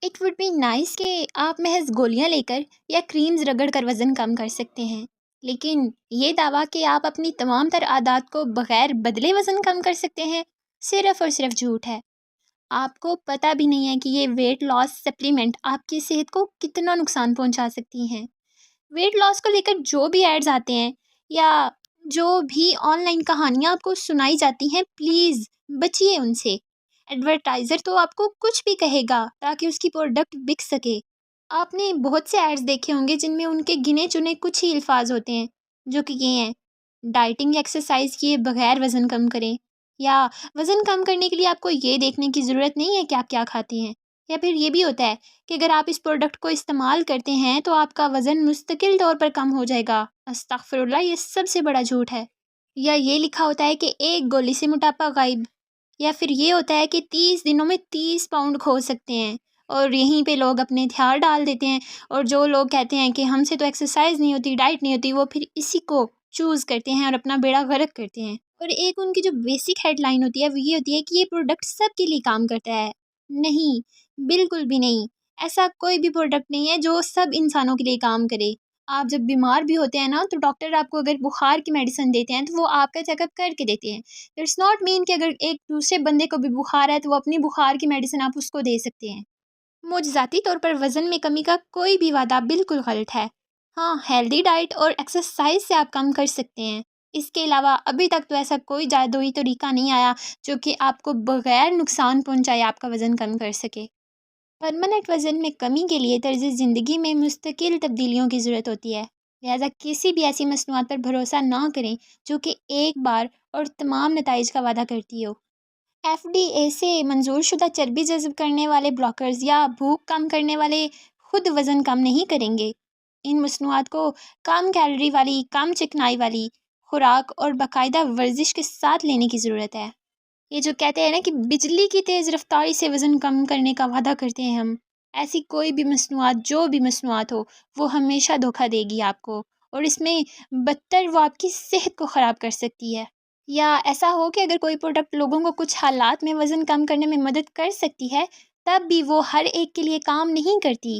It would be nice کہ آپ محض گولیاں لے کر یا کریمز رگڑ کر وزن کم کر سکتے ہیں، لیکن یہ دعویٰ کہ آپ اپنی تمام تر عادات کو بغیر بدلے وزن کم کر سکتے ہیں صرف اور صرف جھوٹ ہے۔ آپ کو پتہ بھی نہیں ہے کہ یہ ویٹ لاس سپلیمنٹ آپ کی صحت کو کتنا نقصان پہنچا سکتی ہیں۔ ویٹ لاس کو لے کر جو بھی ایڈز آتے ہیں یا جو بھی آن لائن کہانیاں آپ کو سنائی جاتی ہیں، پلیز بچیے ان سے۔ ایڈورٹائزر تو آپ کو کچھ بھی کہے گا تاکہ اس کی پروڈکٹ بک سکے۔ آپ نے بہت سے ایڈز دیکھے ہوں گے جن میں ان کے گنے چنے کچھ ہی الفاظ ہوتے ہیں جو کہ یہ ہیں: ڈائٹنگ یا ایکسرسائز کیے بغیر وزن کم کریں، یا وزن کم کرنے کے لیے آپ کو یہ دیکھنے کی ضرورت نہیں ہے کہ آپ کیا کھاتے ہیں، یا پھر یہ بھی ہوتا ہے کہ اگر آپ اس پروڈکٹ کو استعمال کرتے ہیں تو آپ کا وزن مستقل طور پر کم ہو جائے گا۔ استغفر اللہ، یہ سب سے بڑا جھوٹ ہے۔ یا یہ لکھا ہوتا ہے کہ ایک گولی سے موٹاپا غائب، یا پھر یہ ہوتا ہے کہ 30 دنوں میں 30 پاؤنڈ کھو سکتے ہیں، اور یہیں پہ لوگ اپنے ہتھیار ڈال دیتے ہیں، اور جو لوگ کہتے ہیں کہ ہم سے تو ایکسرسائز نہیں ہوتی، ڈائٹ نہیں ہوتی، وہ پھر اسی کو چوز کرتے ہیں اور اپنا بیڑا غرق کرتے ہیں۔ اور ایک ان کی جو بیسک ہیڈ لائن ہوتی ہے وہ یہ ہوتی ہے کہ یہ پروڈکٹ سب کے لیے کام کرتا ہے۔ نہیں، بالکل بھی نہیں۔ ایسا کوئی بھی پروڈکٹ نہیں ہے جو سب انسانوں کے لیے کام کرے۔ آپ جب بیمار بھی ہوتے ہیں نا تو ڈاکٹر آپ کو اگر بخار کی میڈیسن دیتے ہیں تو وہ آپ کا چیک اپ کر کے دیتے ہیں۔ اٹس ناٹ مین کہ اگر ایک دوسرے بندے کو بھی بخار ہے تو وہ اپنی بخار کی میڈیسن آپ اس کو دے سکتے ہیں۔ معجزاتی طور پر وزن میں کمی کا کوئی بھی وعدہ بالکل غلط ہے۔ ہاں، ہیلدی ڈائٹ اور ایکسرسائز سے آپ کم کر سکتے ہیں۔ اس کے علاوہ ابھی تک تو ایسا کوئی جادوئی طریقہ نہیں آیا جو کہ آپ کو بغیر نقصان پہنچائے آپ کا وزن کم کر سکے۔ پرماننٹ وزن میں کمی کے لیے طرز زندگی میں مستقل تبدیلیوں کی ضرورت ہوتی ہے، لہذا کسی بھی ایسی مصنوعات پر بھروسہ نہ کریں جو کہ ایک بار اور تمام نتائج کا وعدہ کرتی ہو۔ FDA سے منظور شدہ چربی جذب کرنے والے بلاکرز یا بھوک کم کرنے والے خود وزن کم نہیں کریں گے۔ ان مصنوعات کو کم کیلوری والی، کم چکنائی والی خوراک اور باقاعدہ ورزش کے ساتھ لینے کی ضرورت ہے۔ یہ جو کہتے ہیں نا کہ بجلی کی تیز رفتاری سے وزن کم کرنے کا وعدہ کرتے ہیں ہم، ایسی کوئی بھی مصنوعات، جو بھی مصنوعات ہو، وہ ہمیشہ دھوکہ دے گی آپ کو، اور اس میں بدتر وہ آپ کی صحت کو خراب کر سکتی ہے۔ یا ایسا ہو کہ اگر کوئی پروڈکٹ لوگوں کو کچھ حالات میں وزن کم کرنے میں مدد کر سکتی ہے، تب بھی وہ ہر ایک کے لیے کام نہیں کرتی۔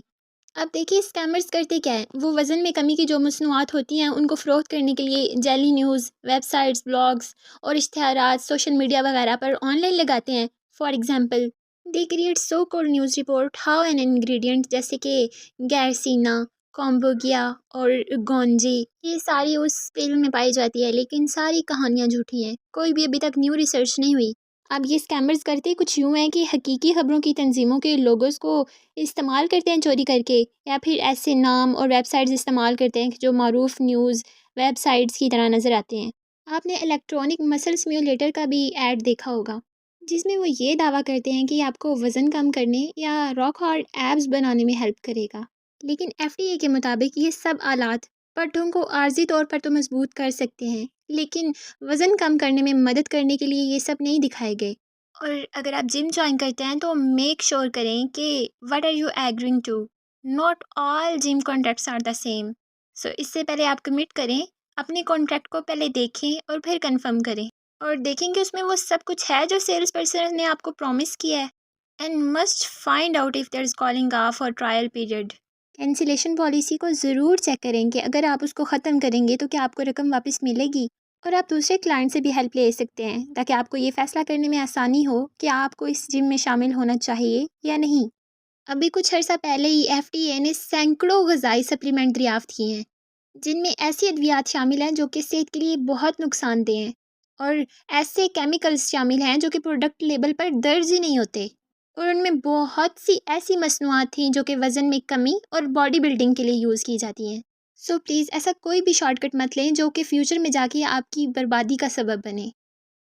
اب دیکھیے اسکیمرز کرتے کیا ہیں، وہ وزن میں کمی کی جو مصنوعات ہوتی ہیں ان کو فروخت کرنے کے لیے جعلی نیوز، ویب سائٹس، بلاگز اور اشتہارات سوشل میڈیا وغیرہ پر آن لائن لگاتے ہیں۔ For example, they create so called news report how an ingredient جیسے کہ گیرسینا، کومبوگیا اور گونجی، یہ ساری اس فلم میں پائی جاتی ہے، لیکن ساری کہانیاں جھوٹی ہیں، کوئی بھی ابھی تک نیو ریسرچ نہیں ہوئی۔ اب یہ اسکیمرز کرتے کچھ یوں ہیں کہ حقیقی خبروں کی تنظیموں کے لوگوز کو استعمال کرتے ہیں چوری کر کے، یا پھر ایسے نام اور ویب سائٹس استعمال کرتے ہیں جو معروف نیوز ویب سائٹس کی طرح نظر آتے ہیں۔ آپ نے الیکٹرانک مسل سمیولیٹر کا بھی ایڈ دیکھا ہوگا، جس میں وہ یہ دعویٰ کرتے ہیں کہ آپ کو وزن کم کرنے یا راک ہارڈ ایبس بنانے میں ہیلپ کرے گا، لیکن FDA کے مطابق یہ سب آلات پٹھوں کو عارضی طور پر تو مضبوط کر سکتے ہیں، لیکن وزن کم کرنے میں مدد کرنے کے لیے یہ سب نہیں دکھائے گئے۔ اور اگر آپ جم جوائن کرتے ہیں تو میک شور کریں کہ what are you agreeing to, not all gym contracts are the same. So اس سے پہلے آپ کمٹ کریں، اپنے کانٹریکٹ کو پہلے دیکھیں اور پھر کنفرم کریں، اور دیکھیں کہ اس میں وہ سب کچھ ہے جو سیلس پرسن نے آپ کو پرومس کیا ہے۔ And must find out if there is calling of اور ٹرائل پیریڈ۔ کینسلیشن پالیسی کو ضرور چیک کریں کہ اگر آپ اس کو ختم کریں گے تو کیا آپ کو رقم واپس ملے گی، اور آپ دوسرے کلائنٹ سے بھی ہیلپ لے سکتے ہیں تاکہ آپ کو یہ فیصلہ کرنے میں آسانی ہو کہ آپ کو اس جم میں شامل ہونا چاہیے یا نہیں۔ ابھی کچھ عرصہ پہلے ہی FDA نے سینکڑوں غذائی سپلیمنٹ دریافت کیے ہیں جن میں ایسی ادویات شامل ہیں جو کہ صحت کے لیے بہت نقصان دہ ہیں، اور ایسے کیمیکلز شامل ہیں جو کہ پروڈکٹ لیبل پر درج ہی نہیں ہوتے، اور ان میں بہت سی ایسی مصنوعات تھیں جو کہ وزن میں کمی اور باڈی بلڈنگ کے لیے یوز کی جاتی ہیں۔ سو پلیز ایسا کوئی بھی شارٹ کٹ مت لیں جو کہ فیوچر میں جا کے آپ کی بربادی کا سبب بنے۔